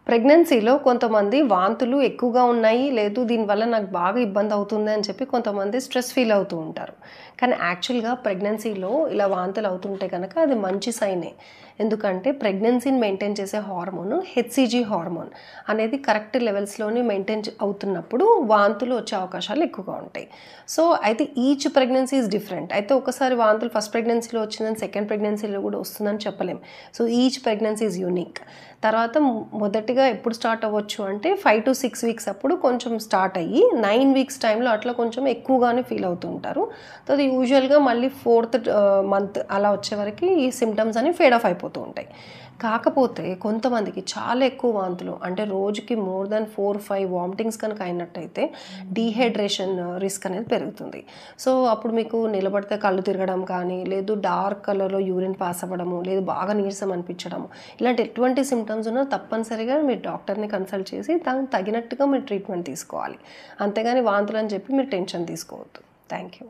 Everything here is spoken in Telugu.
ప్రెగ్నెన్సీలో కొంతమంది వాంతులు ఎక్కువగా ఉన్నాయి, లేదు దీనివల్ల నాకు బాగా ఇబ్బంది అవుతుంది అని చెప్పి కొంతమంది స్ట్రెస్ ఫీల్ అవుతూ ఉంటారు. కానీ యాక్చువల్‌గా ప్రెగ్నెన్సీలో ఇలా వాంతులు అవుతుంటే గనక అది మంచి సైనే. ఎందుకంటే ప్రెగ్నెన్సీని మెయింటైన్ చేసే హార్మోన్ హెచ్‌సీజీ హార్మోన్ అనేది కరెక్ట్ లెవెల్స్‌లోని మెయింటైన్ అవుతున్నప్పుడు వాంతులు వచ్చే అవకాశాలు ఎక్కువగా ఉంటాయి. సో, అయితే ఈచ్ ప్రెగ్నెన్సీ ఈజ్ డిఫరెంట్. అయితే ఒకసారి వాంతులు ఫస్ట్ ప్రెగ్నెన్సీలో వచ్చిందని సెకండ్ ప్రెగ్నెన్సీలో కూడా వస్తుందని చెప్పలేం. So, each pregnancy is unique. తర్వాత మొదటిగా ఎప్పుడు స్టార్ట్ అవ్వచ్చు అంటే 5-6 వీక్స్ అప్పుడు కొంచెం స్టార్ట్ అయ్యి 9 వీక్స్ టైంలో అట్లా కొంచెం ఎక్కువగానే ఫీల్ అవుతూ ఉంటారు. తర్వాత యూజువల్గా మళ్ళీ 4th మంత్ అలా వచ్చేవరకు ఈ సిమ్టమ్స్ అనేవి ఫేడ్ ఆఫ్ అయిపోతూ ఉంటాయి. కాకపోతే కొంతమందికి చాలా ఎక్కువ వాంతులు అంటే రోజుకి మోర్ దాన్ 4-5 వామిటింగ్స్ కనుక అయినట్టయితే డీహైడ్రేషన్ రిస్క్ అనేది పెరుగుతుంది. సో అప్పుడు మీకు నిలబడితే కళ్ళు తిరగడం కానీ, లేదు డార్క్ కలర్లో యూరిన్ పాస్ అవ్వడము, లేదు బాగా నీరసం అనిపించడము, ఇలాంటి ఎటువంటి సిమ్టమ్స్ ఉన్నా తప్పనిసరిగా మీరు డాక్టర్ని కన్సల్ట్ చేసి దానికి తగినట్టుగా మీరు ట్రీట్మెంట్ తీసుకోవాలి. అంతేగాని వాంతులు అని చెప్పి మీరు టెన్షన్ తీసుకోవద్దు. Thank you.